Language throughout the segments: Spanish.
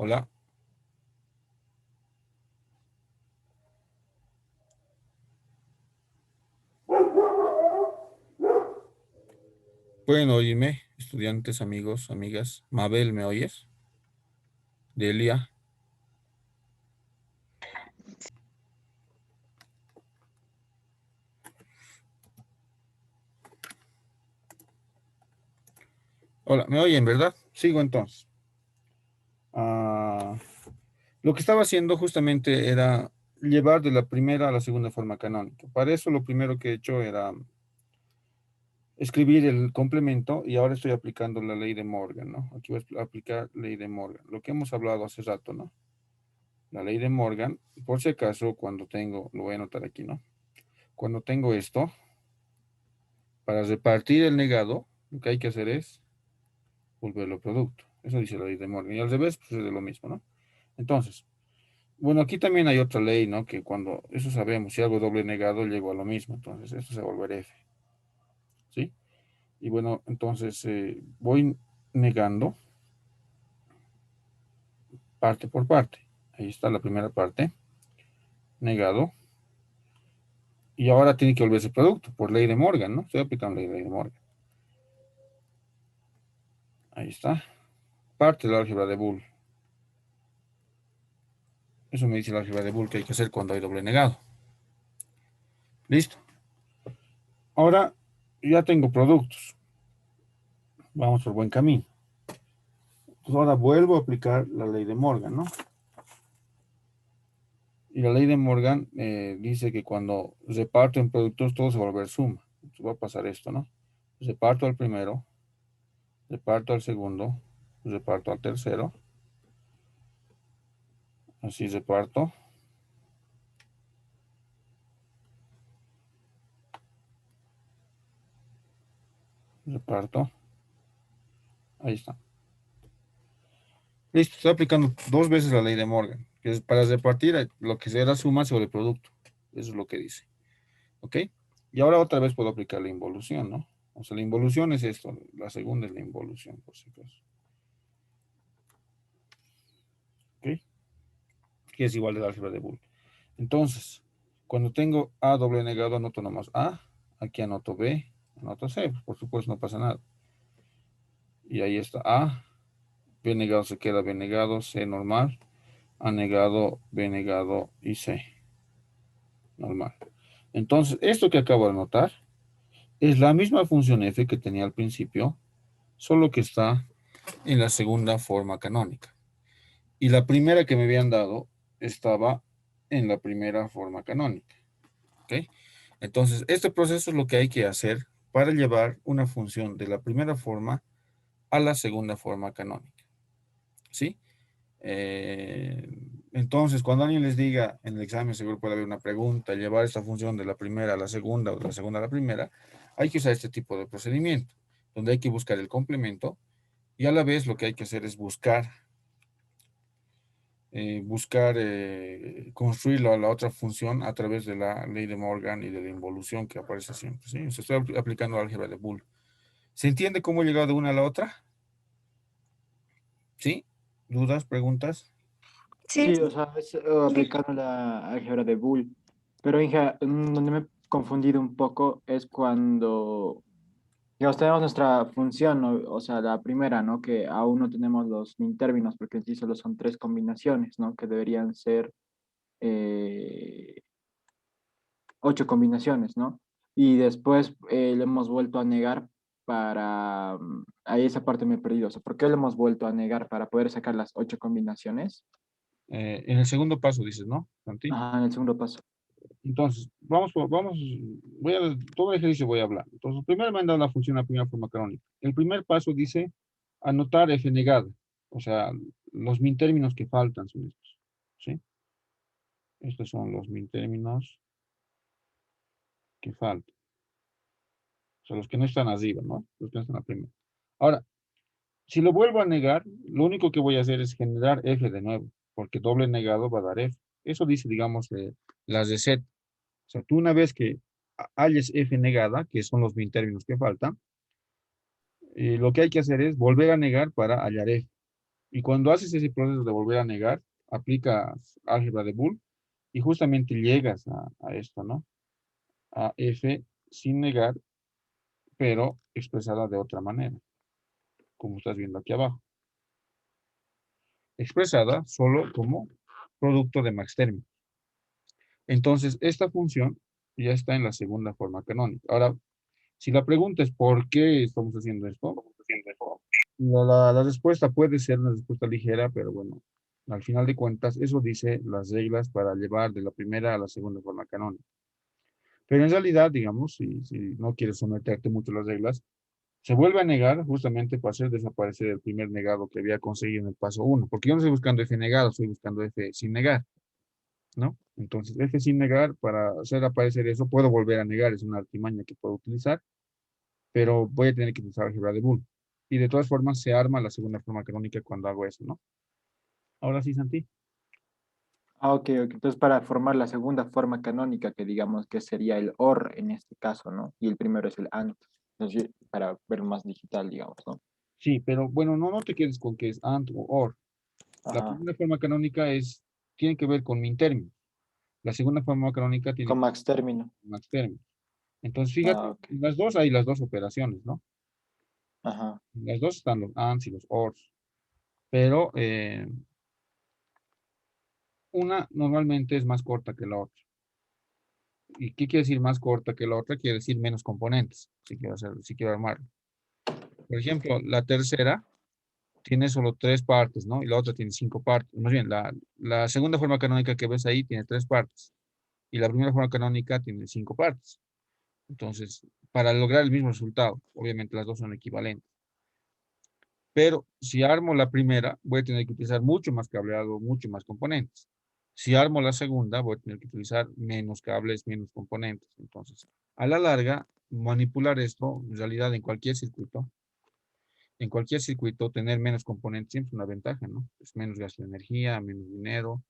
Hola, pueden oírme, estudiantes, amigos, amigas. Mabel, ¿me oyes? Delia. Hola, ¿me oyen, verdad? Sigo entonces. Ah, lo que estaba haciendo justamente era llevar de la primera a la segunda forma canónica. Para eso lo primero que he hecho era escribir el complemento y ahora estoy aplicando la ley de Morgan, ¿no? Aquí voy a aplicar ley de Morgan, lo que hemos hablado hace rato, ¿no? La ley de Morgan, por si acaso, cuando tengo, lo voy a anotar aquí, ¿no? Cuando tengo esto, para repartir el negado, lo que hay que hacer es volverlo producto. Eso dice la ley de Morgan. Y al revés, pues es de lo mismo, ¿no? Entonces, bueno, aquí también hay otra ley, ¿no? Que cuando, eso sabemos, si algo doble negado, llego a lo mismo. Entonces, esto se va a volver F, ¿sí? Y bueno, entonces voy negando parte por parte. Ahí está la primera parte, negado. Y ahora tiene que volverse producto por ley de Morgan, ¿no? Estoy aplicando la ley de Morgan. Ahí está. Parte de la álgebra de Boole. Eso me dice la álgebra de Boole que hay que hacer cuando hay doble negado. Listo. Ahora ya tengo productos. Vamos por buen camino. Entonces ahora vuelvo a aplicar la ley de Morgan, ¿no? Y la ley de Morgan dice que cuando reparto en productos todo se va a volver suma. Entonces va a pasar esto, ¿no? Reparto al primero, reparto al segundo, reparto al tercero. Así reparto, reparto. Ahí está. Listo, estoy aplicando dos veces la ley de Morgan, que es para repartir lo que sea suma sobre producto. Eso es lo que dice. ¿Ok? Y ahora otra vez puedo aplicar la involución, ¿no? O sea, la involución es esto, la segunda es la involución, por si acaso. ¿Ok? Que es igual de la álgebra de Boole. Entonces, cuando tengo A doble negado, anoto nomás A, aquí anoto B, anoto C, por supuesto no pasa nada. Y ahí está A, B negado se queda B negado, C normal, A negado, B negado y C normal. Entonces, esto que acabo de anotar es la misma función f que tenía al principio, solo que está en la segunda forma canónica. Y la primera que me habían dado estaba en la primera forma canónica. ¿Ok? Entonces, este proceso es lo que hay que hacer para llevar una función de la primera forma a la segunda forma canónica. ¿Sí? Entonces, cuando alguien les diga en el examen, seguro puede haber una pregunta, llevar esta función de la primera a la segunda o de la segunda a la primera, hay que usar este tipo de procedimiento, donde hay que buscar el complemento y a la vez lo que hay que hacer es construir la otra función a través de la ley de Morgan y de la involución que aparece siempre. ¿Sí? O sea, estoy aplicando la álgebra de Boole. ¿Se entiende cómo he llegado de una a la otra? ¿Sí? ¿Dudas, preguntas? Sí, Sí, o sea, es aplicando la álgebra de Boole. Pero, hija, donde me he confundido un poco es cuando, digamos, tenemos nuestra función, ¿no? O sea, la primera, ¿no? Que aún no tenemos los min términos, porque en sí solo son tres combinaciones, ¿no? Que deberían ser eh, ocho combinaciones, ¿no? Y después le hemos vuelto a negar para... ahí esa parte me he perdido. O sea, ¿por qué le hemos vuelto a negar para poder sacar las ocho combinaciones? En el segundo paso dices, ¿no, Santi? Ajá, en el segundo paso. Entonces, todo el ejercicio voy a hablar. Entonces, primero me han dado la función a la primera forma canónica. El primer paso dice anotar f negada, o sea, los min términos que faltan son estos, ¿sí? Estos son los min términos que faltan, o sea, los que no están arriba, ¿no? Los que no están a la primera. Ahora, si lo vuelvo a negar, lo único que voy a hacer es generar f de nuevo, porque doble negado va a dar f. Eso dice, digamos, las de set. O sea, tú una vez que halles f negada, que son los min términos que faltan, lo que hay que hacer es volver a negar para hallar f. Y cuando haces ese proceso de volver a negar, aplicas álgebra de Boole y justamente llegas a esto, ¿no? A f sin negar, pero expresada de otra manera, como estás viendo aquí abajo. Expresada solo como producto de max término. Entonces, esta función ya está en la segunda forma canónica. Ahora, si la pregunta es ¿por qué estamos haciendo esto? La respuesta puede ser una respuesta ligera, pero bueno, al final de cuentas, eso dice las reglas para llevar de la primera a la segunda forma canónica. Pero en realidad, digamos, si no quieres someterte mucho a las reglas, se vuelve a negar justamente para hacer desaparecer el primer negado que había conseguido en el paso uno, porque yo no estoy buscando F negado, estoy buscando F sin negar, ¿no? Entonces, F sin negar, para hacer aparecer eso, puedo volver a negar, es una artimaña que puedo utilizar, pero voy a tener que utilizar álgebra de Boole. Y de todas formas, se arma la segunda forma canónica cuando hago eso, ¿no? Ahora sí, Santi. Ah, ok, ok. Entonces, para formar la segunda forma canónica, que digamos que sería el OR en este caso, ¿no? Y el primero es el AND. Entonces, para verlo más digital, digamos, ¿no? Sí, pero bueno, no te quedes con que es AND o OR. La Ajá. primera forma canónica tiene que ver con min término. La segunda forma canónica tiene Con que ver max término. con max término. Entonces, Ah, fíjate, ok. en las dos hay las dos operaciones, ¿no? Ajá. En las dos están los ANDs y los ORs, pero una normalmente es más corta que la otra. ¿Y qué quiere decir más corta que la otra? Quiere decir menos componentes, si quiero armarlo. Por ejemplo, la tercera tiene solo tres partes, ¿no? Y la otra tiene cinco partes. Más bien, la segunda forma canónica que ves ahí tiene tres partes. Y la primera forma canónica tiene cinco partes. Entonces, para lograr el mismo resultado, obviamente las dos son equivalentes. Pero si armo la primera, voy a tener que utilizar mucho más cableado, mucho más componentes. Si armo la segunda, voy a tener que utilizar menos cables, menos componentes. Entonces, a la larga, manipular esto, en realidad en cualquier circuito, tener menos componentes siempre es una ventaja, ¿no? Es menos gasto de energía, menos dinero.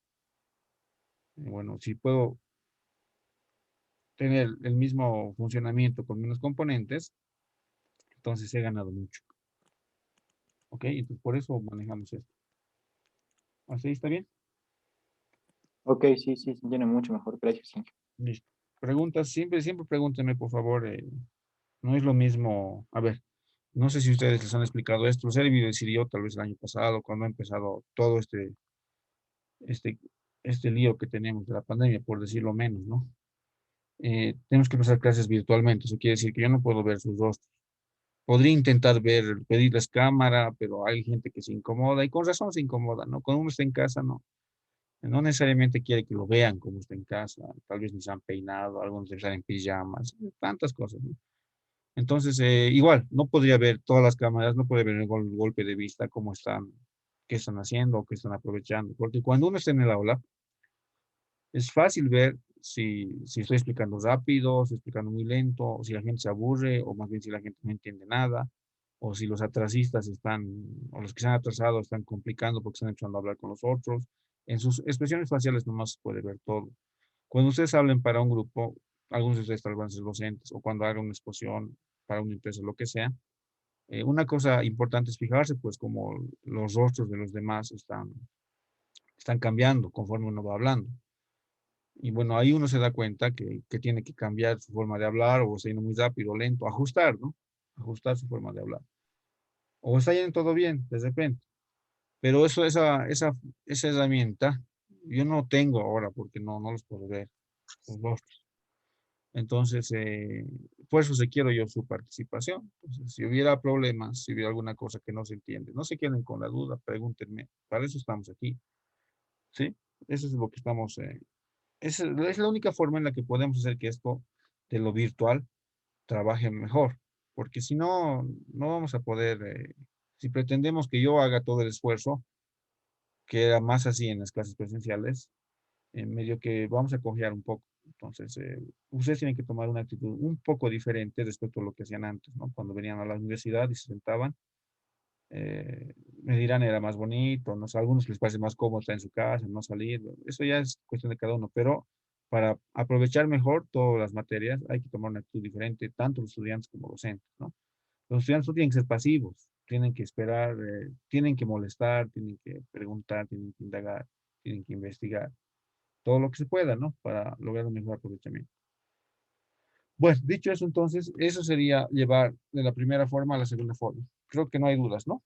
Bueno, si puedo tener el mismo funcionamiento con menos componentes, entonces he ganado mucho. ¿Ok? Entonces, por eso manejamos esto. ¿Así está bien? Ok, sí, sí, sí, tiene mucho mejor precio, sí. Listo. Preguntas, siempre pregúntenme, por favor. No es lo mismo. A ver, no sé si ustedes les han explicado esto. Les he debido decir yo, tal vez el año pasado, cuando ha empezado todo este, este lío que tenemos de la pandemia, por decirlo menos, ¿no? Tenemos que pasar clases virtualmente. Eso quiere decir que yo no puedo ver sus rostros. Podría intentar pedirles cámara, pero hay gente que se incomoda y con razón se incomoda, ¿no? Cuando uno está en casa, no necesariamente quiere que lo vean como está en casa. Tal vez ni se han peinado, algunos están en pijamas, tantas cosas, ¿no? Entonces, igual, no podría ver todas las cámaras, no puede ver el golpe de vista, cómo están, qué están haciendo, qué están aprovechando. Porque cuando uno está en el aula, es fácil ver si estoy explicando rápido, si estoy explicando muy lento, o si la gente se aburre, o más bien si la gente no entiende nada, o si los atrasistas o los que se han atrasado están complicando porque están empezando a hablar con los otros. En sus expresiones faciales nomás se puede ver todo. Cuando ustedes hablen para un grupo, algunos de ustedes tal vez van a ser docentes, o cuando hagan una exposición para una empresa, lo que sea, una cosa importante es fijarse, pues, como los rostros de los demás están cambiando conforme uno va hablando. Y bueno, ahí uno se da cuenta que tiene que cambiar su forma de hablar, o está yendo muy rápido, lento, ajustar, ¿no? Ajustar su forma de hablar. O está yendo todo bien, de repente. Pero esa herramienta, yo no tengo ahora porque no los puedo ver, los rostros. Entonces, por eso se quiero yo su participación. Entonces, si hubiera problemas, si hubiera alguna cosa que no se entiende, no se queden con la duda, pregúntenme. Para eso estamos aquí, ¿sí? Eso es lo que estamos, es la única forma en la que podemos hacer que esto de lo virtual trabaje mejor. Porque si no, no vamos a poder, si pretendemos que yo haga todo el esfuerzo, que era más así en las clases presenciales, en medio que vamos a cojear un poco. Entonces, ustedes tienen que tomar una actitud un poco diferente respecto a lo que hacían antes, ¿no? Cuando venían a la universidad y se sentaban, me dirán era más bonito, no sé, a algunos les parece más cómodo estar en su casa, no salir, eso ya es cuestión de cada uno, pero para aprovechar mejor todas las materias hay que tomar una actitud diferente, tanto los estudiantes como docentes, ¿no? Los estudiantes no tienen que ser pasivos, tienen que esperar, tienen que molestar, tienen que preguntar, tienen que indagar, tienen que investigar, todo lo que se pueda, ¿no? Para lograr un mejor aprovechamiento. Bueno, dicho eso, entonces, eso sería llevar de la primera forma a la segunda forma. Creo que no hay dudas, ¿no?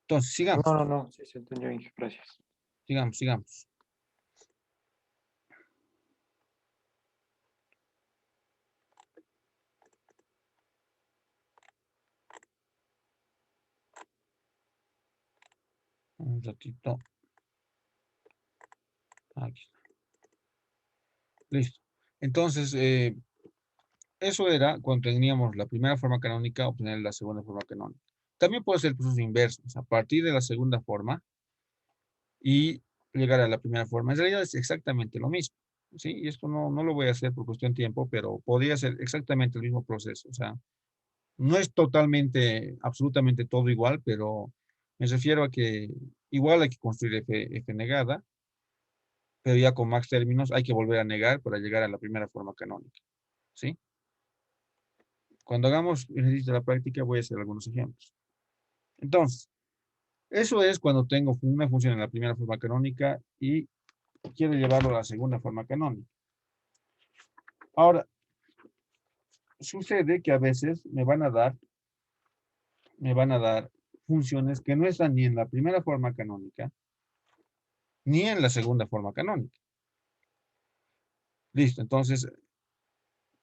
Entonces, No, sigamos, no, no, sí, se entendió, Inge, gracias. sigamos, sigamos. Un ratito. Aquí está. Listo. Entonces, eso era cuando teníamos la primera forma canónica, obtener la segunda forma canónica. También puede ser el proceso inverso, o sea, a partir de la segunda forma y llegar a la primera forma. En realidad es exactamente lo mismo, ¿sí? Y esto no lo voy a hacer por cuestión de tiempo, pero podría ser exactamente el mismo proceso. O sea, no es totalmente, absolutamente todo igual, pero me refiero a que igual hay que construir F negada, pero ya con más términos hay que volver a negar para llegar a la primera forma canónica, ¿sí? Cuando hagamos el ejercicio de la práctica voy a hacer algunos ejemplos. Entonces, eso es cuando tengo una función en la primera forma canónica y quiero llevarlo a la segunda forma canónica. Ahora, sucede que a veces me van a dar funciones que no están ni en la primera forma canónica, ni en la segunda forma canónica. Listo, entonces,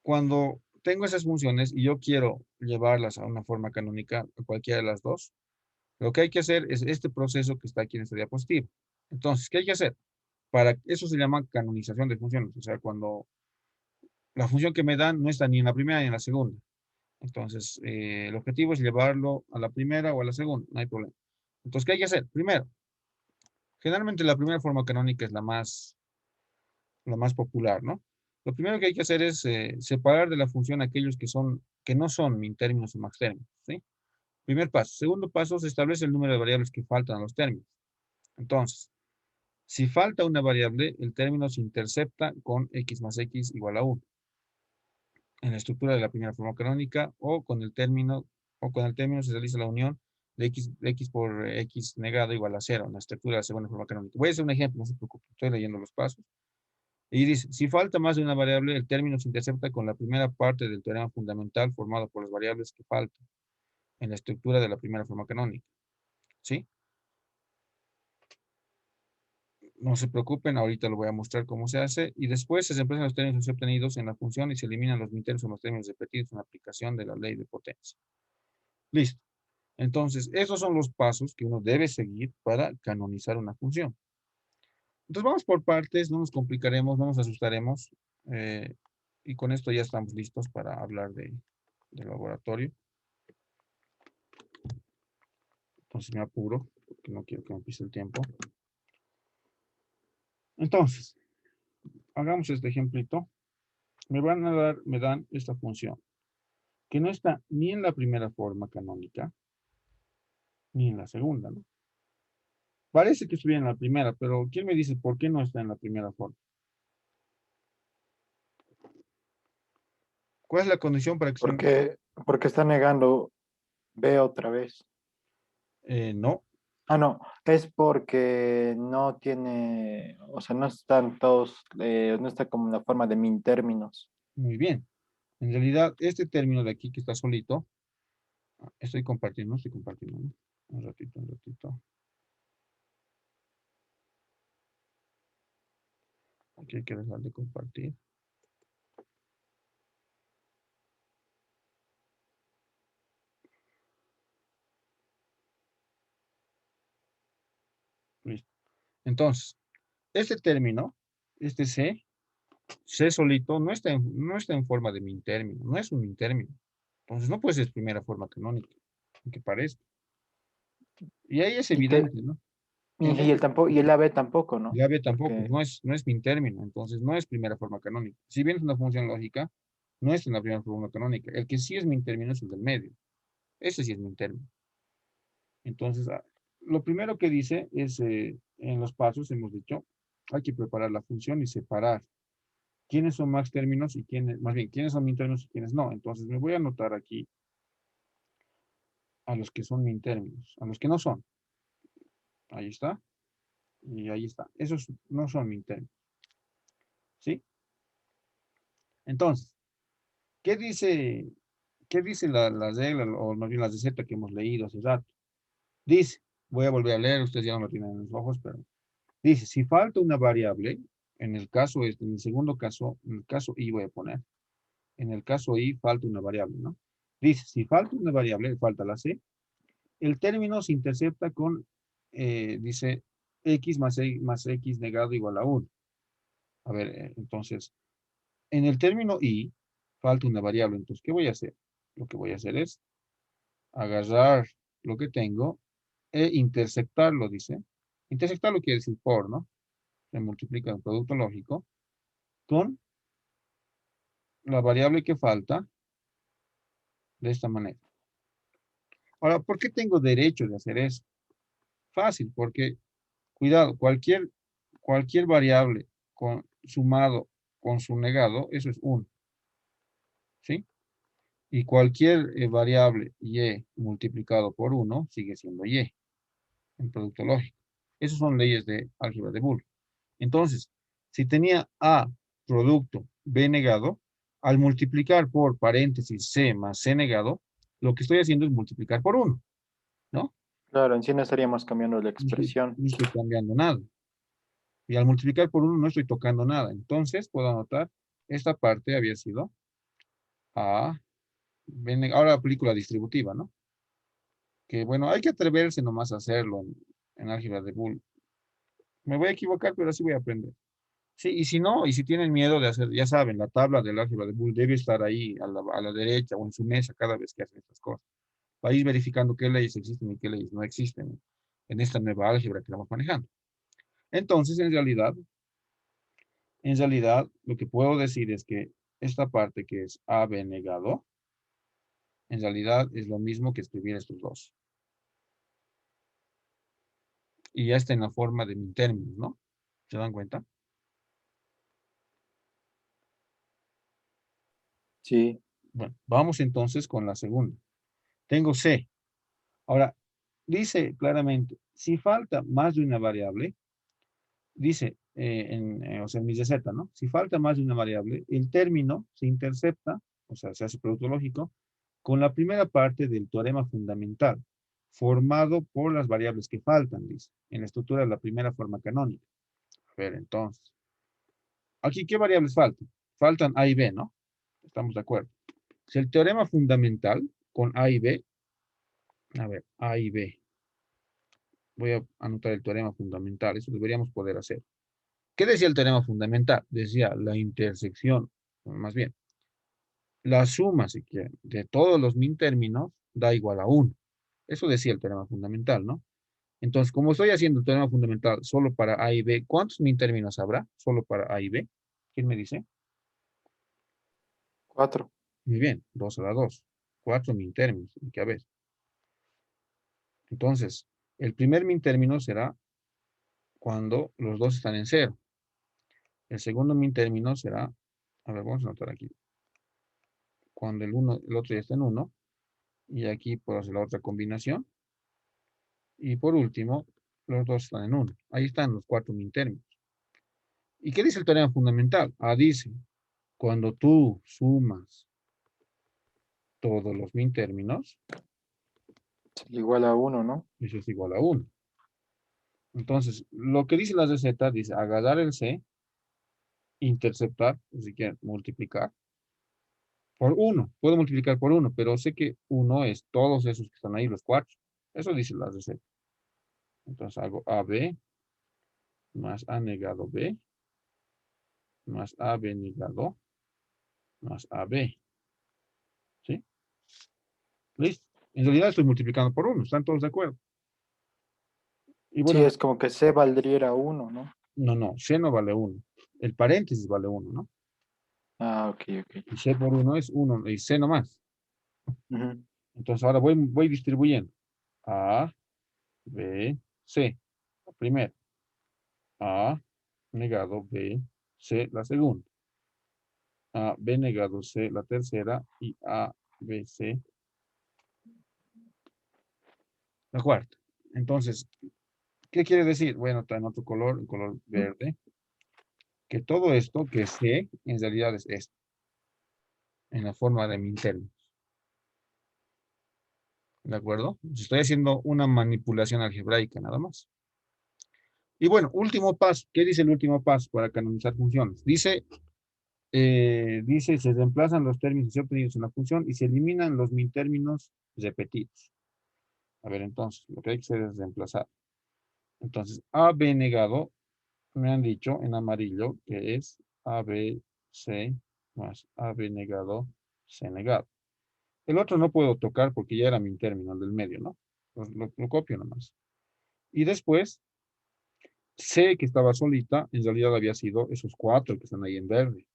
cuando tengo esas funciones y yo quiero llevarlas a una forma canónica, a cualquiera de las dos, lo que hay que hacer es este proceso que está aquí en esta diapositiva. Entonces, ¿qué hay que hacer? Para eso se llama canonización de funciones, o sea, cuando la función que me dan no está ni en la primera ni en la segunda. Entonces, el objetivo es llevarlo a la primera o a la segunda, no hay problema. Entonces, ¿qué hay que hacer? Primero, generalmente la primera forma canónica es la más popular, ¿no? Lo primero que hay que hacer es separar de la función aquellos que no son min términos o max términos, ¿sí? Primer paso. Segundo paso, se establece el número de variables que faltan a los términos. Entonces, si falta una variable, el término se intercepta con x más x igual a 1 en la estructura de la primera forma canónica o con el término se realiza la unión de x por x negado igual a 0 en la estructura de la segunda forma canónica. Voy a hacer un ejemplo, no se preocupe, estoy leyendo los pasos. Y dice, si falta más de una variable, el término se intercepta con la primera parte del teorema fundamental formado por las variables que faltan en la estructura de la primera forma canónica. ¿Sí? No se preocupen, ahorita lo voy a mostrar cómo se hace. Y después se reemplazan los términos obtenidos en la función y se eliminan los mintérminos o los términos repetidos en la aplicación de la ley de potencia. Listo. Entonces, esos son los pasos que uno debe seguir para canonizar una función. Entonces, vamos por partes, no nos complicaremos, no nos asustaremos. Y con esto ya estamos listos para hablar del laboratorio. Entonces, me apuro, porque no quiero que me pise el tiempo. Entonces, hagamos este ejemplito. Me dan esta función, que no está ni en la primera forma canónica, ni en la segunda, ¿no? Parece que estuviera en la primera, pero ¿quién me dice por qué no está en la primera forma? ¿Cuál es la condición para que esté en... Porque está negando B otra vez. No, Ah, no, es porque no tiene, o sea, no están todos, no está como en la forma de min términos. muy bien. En realidad, este término de aquí que está solito, estoy compartiendo, ¿no? Un ratito, un ratito. Aquí hay que dejar de compartir. Listo. Entonces, este término, este C solito, no está en forma de min término, no es un min término. Entonces, no puede ser primera forma canónica, aunque parezca. Y ahí es Y, evidente, ¿no? En y el realidad, tampoco, y el AB tampoco, ¿no? la B tampoco, Porque, no es min término, entonces no es primera forma canónica. Si bien es una función lógica, no es en la primera forma canónica. El que sí es min término es el del medio. Ese sí es min término. Entonces, lo primero que dice es, en los pasos hemos dicho, hay que preparar la función y separar quiénes son max términos y quiénes, más bien, quiénes son min términos y quiénes no. Entonces me voy a anotar aquí a los que son min términos, a los que no son. Ahí está. Y ahí está. Esos no son min términos. ¿Sí? Entonces, ¿qué dice, qué dice la regla o más bien la receta que hemos leído hace rato? Dice, voy a volver a leer, ustedes ya no lo tienen en los ojos, pero dice, si falta una variable, en el caso, en el segundo caso, en el caso I voy a poner, en el caso I falta una variable, ¿no? Dice, si falta una variable, falta la C, el término se intercepta con, dice, X más X negado igual a 1. A ver, entonces, en el término I falta una variable, entonces, ¿qué voy a hacer? Lo que voy a hacer es agarrar lo que tengo e intersectarlo, dice. Intersectarlo quiere decir por, ¿no? Se multiplica el producto lógico con la variable que falta de esta manera. Ahora, ¿por qué tengo derecho de hacer eso? Fácil, porque, cuidado, cualquier variable sumado con su negado, eso es 1, ¿sí? Y cualquier variable y multiplicado por 1 sigue siendo y en producto lógico. Esas son leyes de álgebra de Boole. Entonces, si tenía A producto B negado, al multiplicar por paréntesis C más C negado, lo que estoy haciendo es multiplicar por 1, ¿no? Claro, en sí no estaríamos cambiando la expresión. No estoy cambiando nada. Y al multiplicar por 1 no estoy tocando nada. Entonces, puedo anotar, esta parte había sido A, B negado. Ahora aplico la distributiva, ¿no? Que bueno, hay que atreverse nomás a hacerlo en álgebra de Boole. Me voy a equivocar, pero así voy a aprender. Sí, y si no, y si tienen miedo de hacer, ya saben, la tabla del álgebra de Boole debe estar ahí a la derecha o en su mesa cada vez que hacen estas cosas. Va a ir verificando qué leyes existen y qué leyes no existen en esta nueva álgebra que estamos manejando. Entonces, en realidad, lo que puedo decir es que esta parte que es AB negado, en realidad es lo mismo que escribir estos dos. Y ya está en la forma de mi términos, ¿no? ¿Se dan cuenta? Sí, Bueno, vamos entonces con la segunda. Tengo C. Ahora, dice claramente, si falta más de una variable, dice, o sea, en mi receta, ¿no? Si falta más de una variable, el término se intercepta, o sea, se hace producto lógico, con la primera parte del teorema fundamental, formado por las variables que faltan, dice, en la estructura de la primera forma canónica. A ver, entonces, aquí, ¿qué variables faltan? Faltan A y B, ¿no? Estamos de acuerdo. Si el teorema fundamental con A y B, a ver, A y B, voy a anotar el teorema fundamental, eso deberíamos poder hacer. ¿Qué decía el teorema fundamental? Decía la intersección, más bien, la suma, si quieren, de todos los min términos da igual a 1. Eso decía el teorema fundamental, ¿no? Entonces, como estoy haciendo el teorema fundamental solo para A y B, ¿cuántos min términos habrá solo para A y B? ¿Quién me dice? 4. Muy bien, 2 a la 2. 4 min términos, hay que ver. Entonces, el primer min término será cuando los dos están en 0. El segundo min término será, a ver, vamos a anotar aquí, cuando el otro ya está en 1. Y aquí puedo hacer la otra combinación. Y por último, los dos están en 1. Ahí están los 4 min términos. ¿Y qué dice el teorema fundamental? Dice, cuando tú sumas todos los min términos, Igual a 1, ¿no? eso es igual a 1. Entonces, lo que dice la receta, dice agarrar el C, interceptar, si quieren, multiplicar por 1. Puedo multiplicar por 1, pero sé que 1 es todos esos que están ahí, los 4. Eso dice la receta. Entonces hago AB más A negado B más AB negado más AB. ¿Sí? ¿Listo? En realidad estoy multiplicando por 1. ¿Están todos de acuerdo? Y Sí, bueno, es como que C valdría 1, ¿no? no, C no vale 1. El paréntesis vale 1, ¿no? Ah, ok, ok. Y C por 1 es 1 y C nomás. Ujú. Entonces ahora voy distribuyendo. A, B, C. Primero. A negado B, C la segunda. A, B negado, C, la tercera, y A, B, C, la cuarta. Entonces, ¿qué quiere decir? Bueno, está en otro color, en color verde, que todo esto que es C, en realidad es esto, en la forma de mi término. ¿De acuerdo? Estoy haciendo una manipulación algebraica nada más. Y bueno, último paso. ¿Qué dice el último paso para canonizar funciones? Dice, se reemplazan los términos obtenidos en la función y se eliminan los min términos repetidos. A ver, entonces, lo que hay que hacer es reemplazar. Entonces, A, B negado, me han dicho en amarillo que es A, B, C más A, B negado, C negado. El otro no puedo tocar porque ya era mi término, el del medio, ¿no? Lo copio nomás. Y después, C que estaba solita, en realidad había sido esos cuatro que están ahí en verde.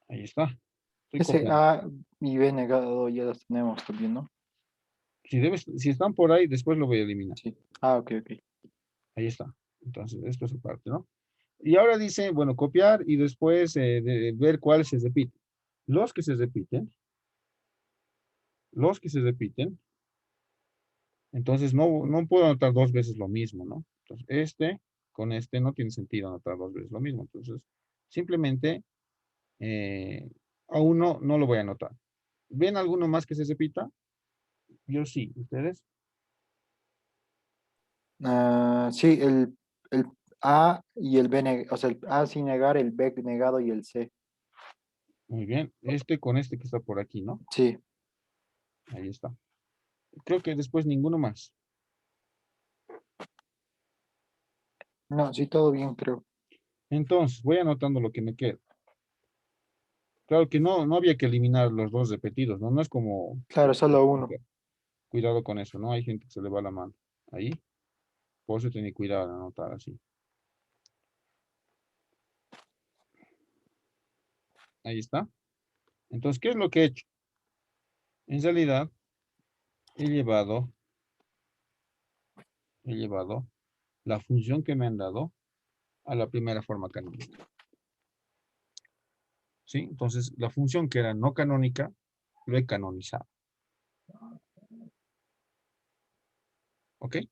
Ahí está. Estoy Ese copiando. A y B negado ya las tenemos también, ¿no? Si están por ahí, después lo voy a eliminar. Sí. Ah, ok, ok. Ahí está. Entonces, esto es aparte, ¿no? Y ahora dice, bueno, copiar y después ver cuáles se repiten. Los que se repiten, los que se repiten, entonces no puedo anotar dos veces lo mismo, ¿no? Entonces, con este no tiene sentido anotar dos veces lo mismo. Entonces, simplemente a uno no lo voy a anotar. ¿Ven alguno más que se repita? Yo sí, ¿ustedes? Ah, sí, el A y el B, o sea, el A sin negar, el B negado y el C. Muy bien. Con este que está por aquí, ¿no? Sí. Ahí está. Creo que después ninguno más. No, sí, todo bien, creo. Entonces, voy anotando lo que me queda. Claro que no había que eliminar los dos repetidos, ¿no? No es como... Claro, solo uno. Cuidado con eso, ¿no? Hay gente que se le va la mano. Ahí, por eso tener cuidado de anotar así. Ahí está. Entonces, ¿qué es lo que he hecho? En realidad, he llevado la función que me han dado a la primera forma canónica. ¿Sí? Entonces, la función que era no canónica, lo he canonizado. ¿Ok? Sí,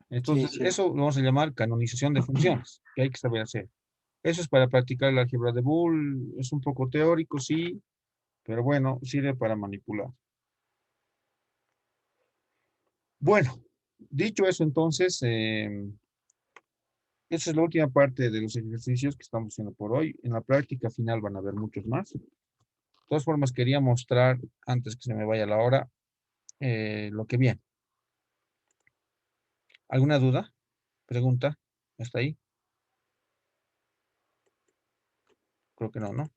Entonces, sí. eso lo vamos a llamar canonización de funciones, que hay que saber hacer. Eso es para practicar el álgebra de Boole. Es un poco teórico, sí, pero bueno, sirve para manipular. Bueno, dicho eso, entonces, esa es la última parte de los ejercicios que estamos haciendo por hoy. En la práctica final van a haber muchos más. De todas formas, quería mostrar, antes que se me vaya la hora, lo que viene. ¿Alguna duda? ¿Pregunta? ¿Hasta ahí? Creo que no, ¿no?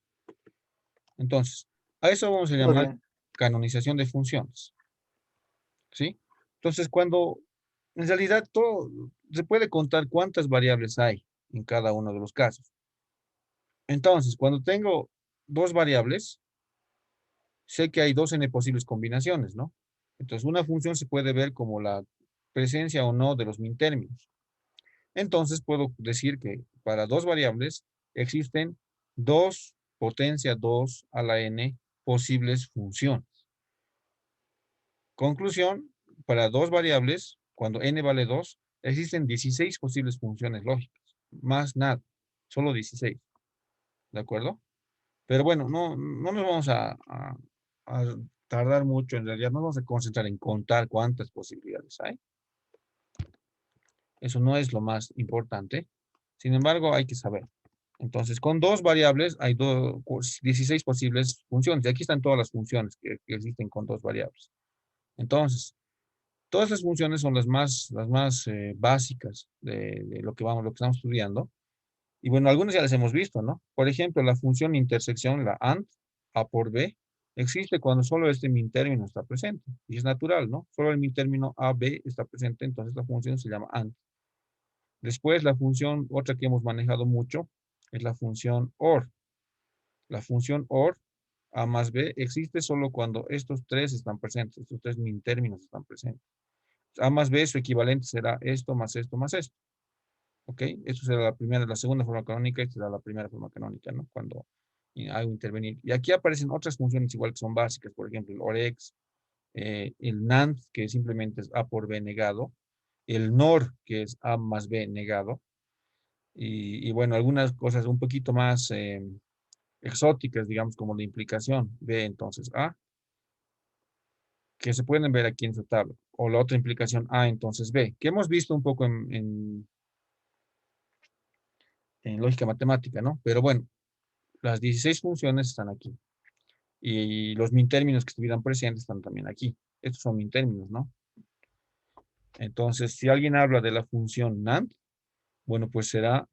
Entonces, a eso vamos a Todo llamar bien. canonización de funciones. ¿Sí? Entonces, en realidad todo, se puede contar cuántas variables hay en cada uno de los casos. Entonces, cuando tengo dos variables, sé que hay dos n posibles combinaciones, ¿no? Entonces, una función se puede ver como la presencia o no de los min términos. Entonces, puedo decir que para dos variables existen dos potencia 2 a la n posibles funciones. Conclusión, para dos variables, cuando n vale 2, existen 16 posibles funciones lógicas. Más nada, solo 16. ¿De acuerdo? Pero bueno, no nos vamos a tardar mucho, en realidad nos vamos a concentrar en contar cuántas posibilidades hay. Eso no es lo más importante. Sin embargo, hay que saber. Entonces, con dos variables hay 16 posibles funciones. Y aquí están todas las funciones que existen con dos variables. Entonces, todas las funciones son las más básicas de lo que estamos estudiando. Y bueno, algunas ya las hemos visto, ¿no? Por ejemplo, la función intersección, la AND, A por B, existe cuando solo este min término está presente. Y es natural, ¿no? Solo el min término AB está presente, entonces la función se llama AND. Después, la función, otra que hemos manejado mucho, es la función OR. La función OR, A más B, existe solo cuando estos tres están presentes, estos tres min términos están presentes. A más B, su equivalente será esto más esto más esto. ¿Ok? Esto será la primera, la segunda forma canónica, esta será la primera forma canónica, ¿no? Cuando hago intervenir. Y aquí aparecen otras funciones igual que son básicas, por ejemplo, el OREX, el NAND, que simplemente es A por B negado, el NOR, que es A más B negado, y bueno, algunas cosas un poquito más exóticas, digamos, como la implicación B, entonces A, que se pueden ver aquí en su tabla, o la otra implicación A, entonces B, que hemos visto un poco en lógica matemática, ¿no? Pero bueno, las 16 funciones están aquí, y los min términos que estuvieran presentes están también aquí. Estos son min términos, ¿no? Entonces, si alguien habla de la función NAND, bueno, pues será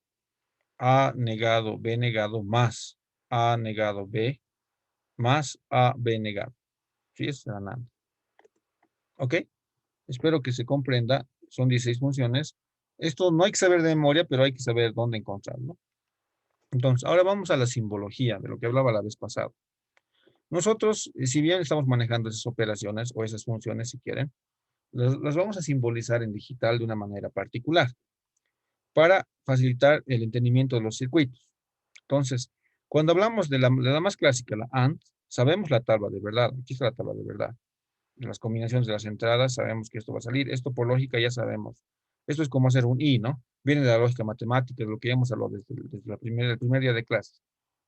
A negado, B negado, más A negado, B, más A, B negado. ¿Sí? Eso será NAND. ¿Ok? Espero que se comprenda. Son 16 funciones. Esto no hay que saber de memoria, pero hay que saber dónde encontrarlo. Entonces, ahora vamos a la simbología, de lo que hablaba la vez pasada. Nosotros, si bien estamos manejando esas operaciones o esas funciones, si quieren, las vamos a simbolizar en digital de una manera particular para facilitar el entendimiento de los circuitos. Entonces, cuando hablamos de la más clásica, la AND, sabemos la tabla de verdad. Aquí está la tabla de verdad. De las combinaciones de las entradas, sabemos que esto va a salir. Esto por lógica ya sabemos. Esto es como hacer un I, ¿no? Viene de la lógica matemática, de lo que ya hemos hablado desde el primer día de clase.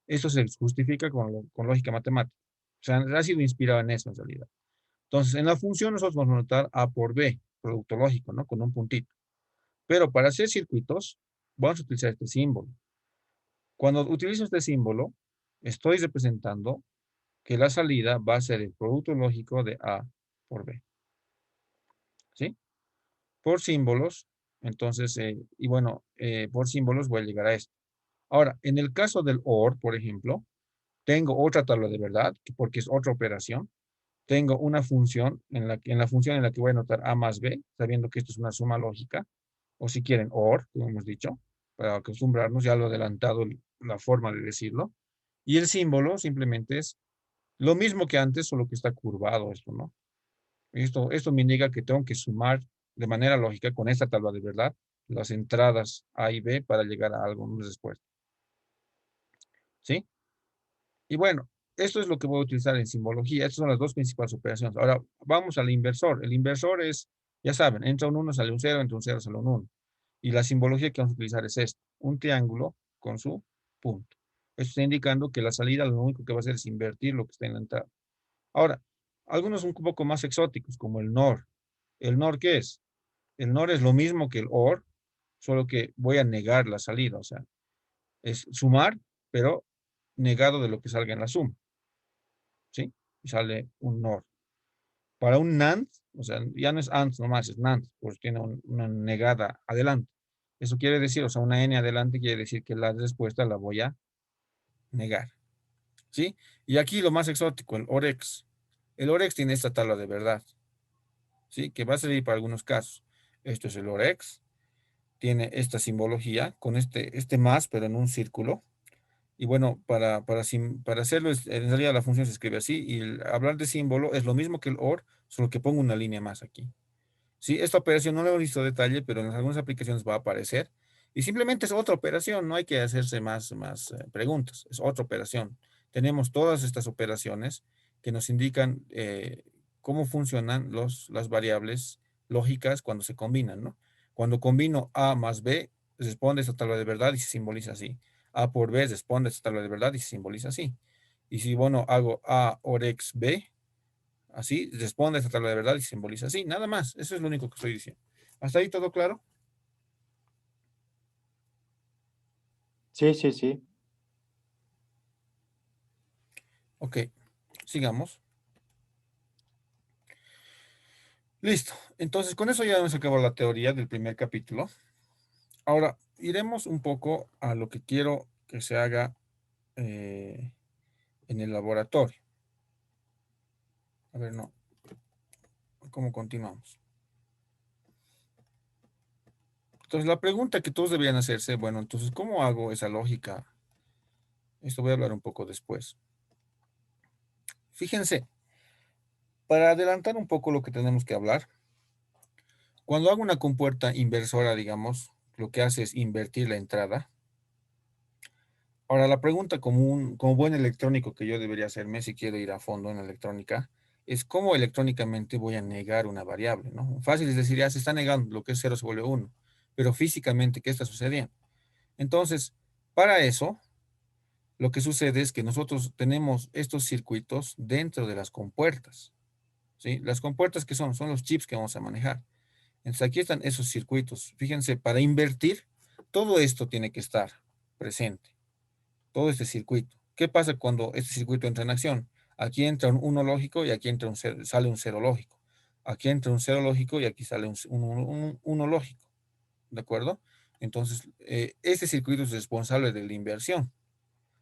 Esto se justifica con lógica matemática. O sea, ha sido inspirado en eso en realidad. Entonces, en la función nosotros vamos a notar A por B, producto lógico, ¿no? Con un puntito. Pero para hacer circuitos, vamos a utilizar este símbolo. Cuando utilizo este símbolo, estoy representando que la salida va a ser el producto lógico de A por B. ¿Sí? Por símbolos, entonces, y bueno, por símbolos voy a llegar a esto. Ahora, en el caso del OR, por ejemplo, tengo otra tabla de verdad, porque es otra operación. Tengo una función en la función en la que voy a anotar A más B, sabiendo que esto es una suma lógica, o si quieren OR, como hemos dicho, para acostumbrarnos, ya lo he adelantado la forma de decirlo. Y el símbolo simplemente es lo mismo que antes, solo que está curvado esto, ¿no? Esto me indica que tengo que sumar de manera lógica con esta tabla de verdad las entradas A y B para llegar a algo después. ¿Sí? Y bueno, esto es lo que voy a utilizar en simbología. Estas son las dos principales operaciones. Ahora vamos al inversor. El inversor es, ya saben, entra un 1, sale un 0, entra un 0, sale un 1. Y la simbología que vamos a utilizar es esta, un triángulo con su punto. Esto está indicando que la salida lo único que va a hacer es invertir lo que está en la entrada. Ahora, algunos un poco más exóticos, como el NOR. ¿El NOR qué es? El NOR es lo mismo que el OR, solo que voy a negar la salida. O sea, es sumar, pero negado de lo que salga en la suma. ¿Sí? Y sale un NOR. Para un NAND, o sea, ya no es AND nomás, es NAND, pues tiene una negada adelante. Eso quiere decir, o sea, una N adelante quiere decir que la respuesta la voy a negar. ¿Sí? Y aquí lo más exótico, el OREX. El OREX tiene esta tabla de verdad. ¿Sí? Que va a servir para algunos casos. Esto es el OREX. Tiene esta simbología con este más, pero en un círculo. Y bueno, para hacerlo, en realidad la función se escribe así, y hablar de símbolo es lo mismo que el OR, solo que pongo una línea más aquí. Sí, esta operación no la he visto detalle, pero en algunas aplicaciones va a aparecer. Y simplemente es otra operación, no hay que hacerse más preguntas, es otra operación. Tenemos todas estas operaciones que nos indican cómo funcionan las variables lógicas cuando se combinan, ¿no? Cuando combino A más B, responde esta tabla de verdad y se simboliza así. A por B responde esta tabla de verdad y se simboliza así. Y si, bueno, hago A or X B, así responde a esta tabla de verdad y se simboliza así. Nada más. Eso es lo único que estoy diciendo. ¿Hasta ahí todo claro? Sí, sí, sí. Ok, sigamos. Listo. Entonces, con eso ya hemos acabado la teoría del primer capítulo. Ahora, iremos un poco a lo que quiero que se haga eh, en el laboratorio. A ver, no. ¿Cómo continuamos? Entonces, la pregunta que todos deberían hacerse, bueno, entonces, ¿cómo hago esa lógica? Esto voy a hablar un poco después. Fíjense, para adelantar un poco lo que tenemos que hablar, cuando hago una compuerta inversora, digamos, lo que hace es invertir la entrada. Ahora, la pregunta como buen electrónico que yo debería hacerme si quiero ir a fondo en electrónica es cómo electrónicamente voy a negar una variable, ¿no? Fácil es decir, ya se está negando, lo que es cero se vuelve uno, pero físicamente, ¿qué está sucediendo? Entonces, para eso, lo que sucede es que nosotros tenemos estos circuitos dentro de las compuertas, ¿sí? Las compuertas que son los chips que vamos a manejar. Entonces, aquí están esos circuitos. Fíjense, para invertir, todo esto tiene que estar presente, todo este circuito. ¿Qué pasa cuando este circuito entra en acción? Aquí entra un 1 lógico y aquí entra sale un 0 lógico. Aquí entra un 0 lógico y aquí sale un 1 lógico. ¿De acuerdo? Entonces, este circuito es responsable de la inversión.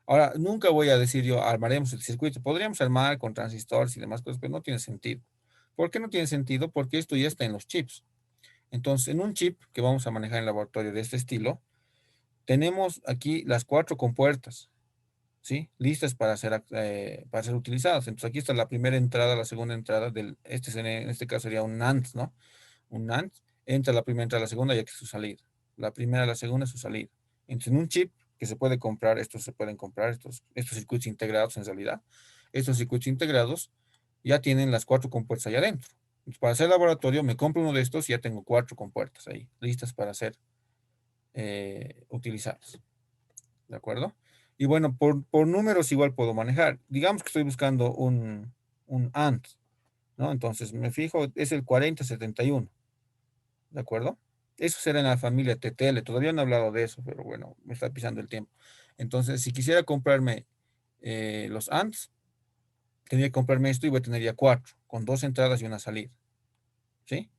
Ahora, nunca voy a decir yo, armaremos el circuito. Podríamos armar con transistores y demás cosas, pero no tiene sentido. ¿Por qué no tiene sentido? Porque esto ya está en los chips. Entonces, en un chip que vamos a manejar en el laboratorio de este estilo, tenemos aquí las 4 compuertas, ¿sí? Listas para ser utilizadas. Entonces, aquí está la primera entrada, la segunda entrada en este caso sería un NAND, ¿no? Un NAND, entra la primera, entra la segunda y aquí su salida. La primera, la segunda, su salida. Entonces, en un chip que se puede comprar, estos se pueden comprar, estos circuitos integrados en realidad. Estos circuitos integrados ya tienen las 4 compuertas ahí adentro. Entonces, para hacer laboratorio, me compro uno de estos y ya tengo 4 compuertas ahí, listas para ser utilizadas. ¿De acuerdo? Y bueno, por números igual puedo manejar. Digamos que estoy buscando un AND, ¿no? Entonces me fijo, es el 4071. ¿De acuerdo? Eso será en la familia TTL. Todavía no he hablado de eso, pero bueno, me está pisando el tiempo. Entonces, si quisiera comprarme los ANDs, tendría que comprarme esto y voy a tener ya 4, con 2 entradas y una salida. ¿Sí?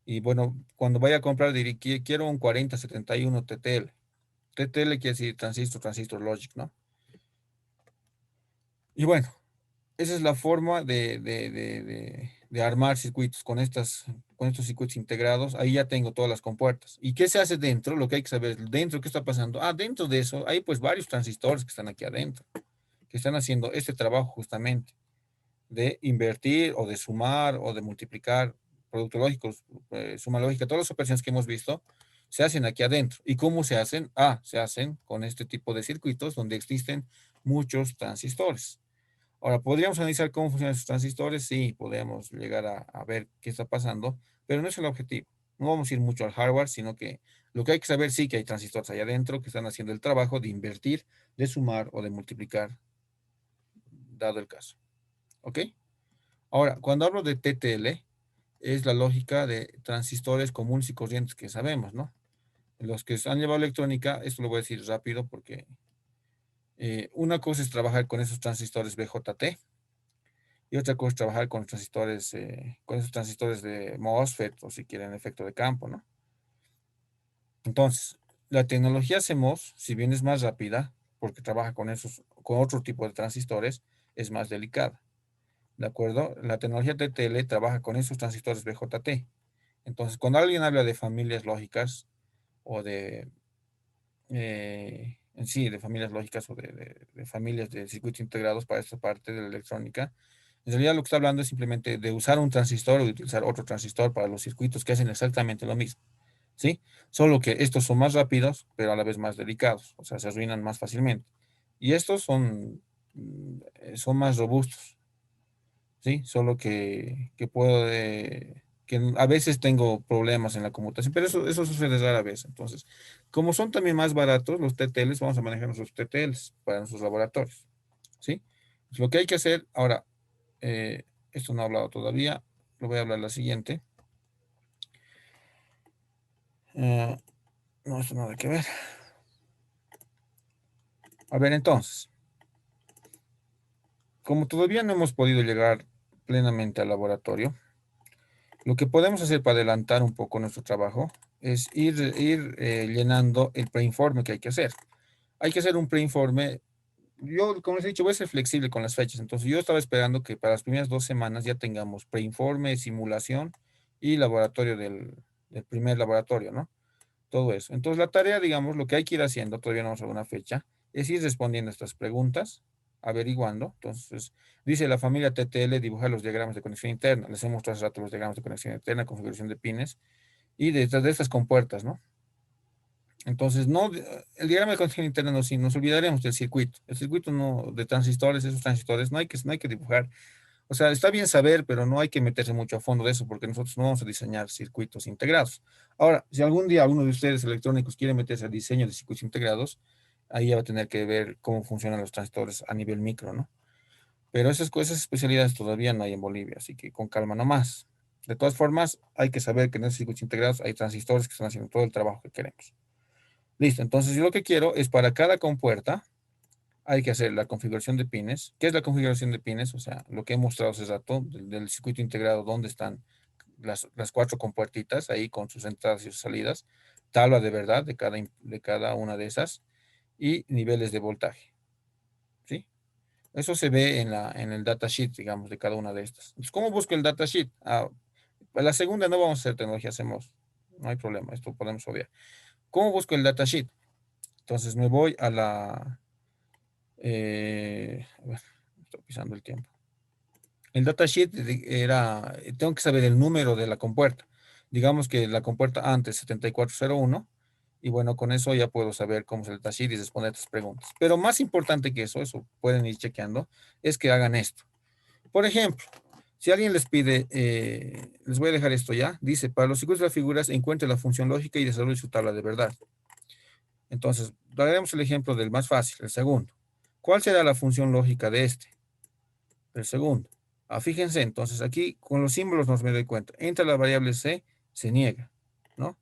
Y bueno, cuando vaya a comprar, diré, quiero un 4071 TTL. TTL quiere decir transistor logic, ¿no? Y bueno, esa es la forma de armar circuitos con estos circuitos integrados. Ahí ya tengo todas las compuertas. ¿Y qué se hace dentro? Lo que hay que saber es dentro, ¿qué está pasando? Ah, dentro de eso hay pues varios transistores que están aquí adentro, que están haciendo este trabajo justamente de invertir o de sumar o de multiplicar productos lógicos, suma lógica, todas las operaciones que hemos visto se hacen aquí adentro. ¿Y cómo se hacen? Ah, se hacen con este tipo de circuitos donde existen muchos transistores. Ahora, ¿podríamos analizar cómo funcionan esos transistores? Sí, podemos llegar a ver qué está pasando, pero no es el objetivo. No vamos a ir mucho al hardware, sino que lo que hay que saber sí que hay transistores allá adentro que están haciendo el trabajo de invertir, de sumar o de multiplicar, dado el caso. ¿Ok? Ahora, cuando hablo de TTL, es la lógica de transistores comunes y corrientes que sabemos, ¿no? Los que han llevado electrónica, esto lo voy a decir rápido porque una cosa es trabajar con esos transistores BJT, y otra cosa es trabajar con esos transistores de MOSFET o si quieren efecto de campo, ¿no? Entonces, la tecnología CMOS, si bien es más rápida, porque trabaja con otro tipo de transistores, es más delicada, ¿de acuerdo? La tecnología TTL trabaja con esos transistores BJT. Entonces, cuando alguien habla de familias lógicas o en sí, de familias lógicas o de familias de circuitos integrados para esta parte de la electrónica, en realidad lo que está hablando es simplemente de usar un transistor o de utilizar otro transistor para los circuitos que hacen exactamente lo mismo, ¿sí? Solo que estos son más rápidos, pero a la vez más delicados, o sea, se arruinan más fácilmente. Y estos son más robustos, ¿sí? Solo que a veces tengo problemas en la conmutación, pero eso sucede rara vez. Entonces, como son también más baratos los TTLs, vamos a manejar nuestros TTLs para nuestros laboratorios, ¿sí? Lo que hay que hacer ahora, esto no he hablado todavía, lo voy a hablar la siguiente. Eh, no, esto nada que ver. A ver, entonces, como todavía no hemos podido llegar plenamente al laboratorio, lo que podemos hacer para adelantar un poco nuestro trabajo es ir llenando el preinforme que hay que hacer. Hay que hacer un preinforme. Yo, como les he dicho, voy a ser flexible con las fechas. Entonces, yo estaba esperando que para las primeras 2 semanas ya tengamos preinforme, simulación y laboratorio del primer laboratorio, ¿no? Todo eso. Entonces, la tarea, digamos, lo que hay que ir haciendo, todavía no vamos a una fecha, es ir respondiendo estas preguntas, averiguando. Entonces, dice la familia TTL, dibujar los diagramas de conexión interna. Les he mostrado hace rato los diagramas de conexión interna, configuración de pines y detrás de estas compuertas, ¿no? Entonces, no, el diagrama de conexión interna no, sí, nos olvidaremos del circuito. El circuito no, de transistores, esos transistores, no hay que dibujar. O sea, está bien saber, pero no hay que meterse mucho a fondo de eso, porque nosotros no vamos a diseñar circuitos integrados. Ahora, si algún día alguno de ustedes electrónicos quiere meterse al diseño de circuitos integrados, ahí ya va a tener que ver cómo funcionan los transistores a nivel micro, ¿no? Pero esas especialidades todavía no hay en Bolivia, así que con calma nomás. De todas formas, hay que saber que en esos circuitos integrados hay transistores que están haciendo todo el trabajo que queremos. Listo, entonces yo lo que quiero es para cada compuerta, hay que hacer la configuración de pines. ¿Qué es la configuración de pines? O sea, lo que he mostrado hace rato del circuito integrado, donde están las cuatro compuertitas ahí con sus entradas y sus salidas, tabla de verdad de cada una de esas y niveles de voltaje, ¿sí? Eso se ve en el datasheet, digamos, de cada una de estas. Entonces, ¿cómo busco el datasheet? Para la segunda no vamos a hacer tecnología, no hay problema, esto podemos obviar. ¿Cómo busco el datasheet? Entonces me voy a a ver, estoy pisando el tiempo. El datasheet tengo que saber el número de la compuerta. Digamos que la compuerta antes 7401, y bueno, con eso ya puedo saber cómo es el datasheet y responder estas preguntas. Pero más importante que eso pueden ir chequeando, es que hagan esto. Por ejemplo, si alguien les pide, les voy a dejar esto ya, dice, para los circuitos de las figuras, encuentre la función lógica y desarrolle su tabla de verdad. Entonces, daremos el ejemplo del más fácil, el segundo. ¿Cuál será la función lógica de este? El segundo. Fíjense, entonces aquí con los símbolos nos me doy cuenta. Entra la variable C, se niega, ¿no?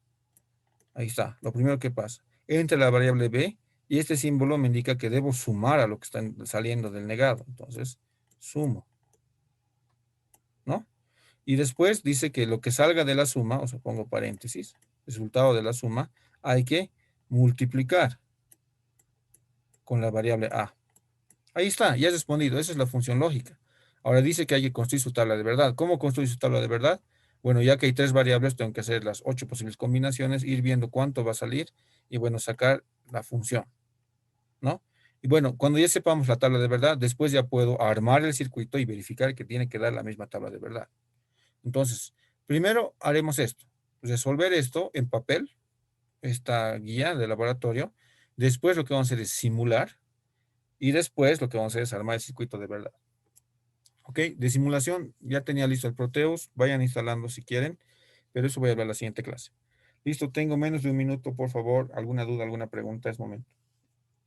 Ahí está, lo primero que pasa. Entra la variable B y este símbolo me indica que debo sumar a lo que está saliendo del negado. Entonces, sumo, ¿no? Y después dice que lo que salga de la suma, o sea, pongo paréntesis, resultado de la suma, hay que multiplicar con la variable A. Ahí está, ya he respondido, esa es la función lógica. Ahora dice que hay que construir su tabla de verdad. ¿Cómo construir su tabla de verdad? Bueno, ya que hay tres variables, tengo que hacer las 8 posibles combinaciones, ir viendo cuánto va a salir y bueno, sacar la función, ¿no? Y bueno, cuando ya sepamos la tabla de verdad, después ya puedo armar el circuito y verificar que tiene que dar la misma tabla de verdad. Entonces, primero haremos esto, resolver esto en papel, esta guía de laboratorio. Después lo que vamos a hacer es simular y después lo que vamos a hacer es armar el circuito de verdad. Ok, de simulación ya tenía listo el Proteus, vayan instalando si quieren, pero eso voy a hablar en la siguiente clase. Listo, tengo menos de un minuto, por favor. ¿Alguna duda, alguna pregunta? Es momento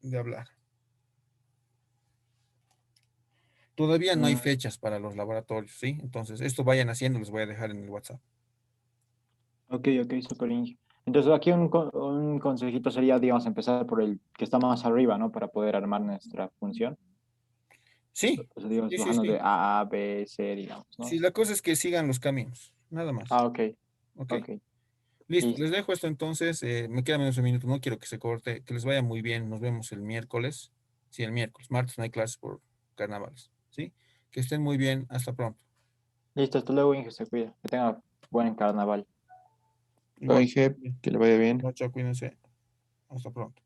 de hablar. Todavía no hay Mm, fechas para los laboratorios, ¿sí? Entonces, esto vayan haciendo, les voy a dejar en el WhatsApp. ok, ok, súper Inge. Entonces aquí un consejito sería, digamos, empezar por el que está más arriba, ¿no? Para poder armar nuestra función. Sí, O sea, digamos, sí, sí, bajando de sí. A, B, C, digamos, Sí, ¿no? la cosa es que sigan los caminos, nada más. Ah, ok, ¿Ok? ok, Listo, les listo. dejo esto entonces. Me queda menos de un minuto, no quiero que se corte. Que les vaya muy bien. Nos vemos el miércoles. Sí, el miércoles. Martes no hay clases por carnavales. ¿Sí? Que estén muy bien. Hasta pronto. Listo, hasta luego, Inge, se cuida. Que tenga buen carnaval. Igual. Inge, que le vaya bien. Chao, chao, cuídense. Hasta pronto.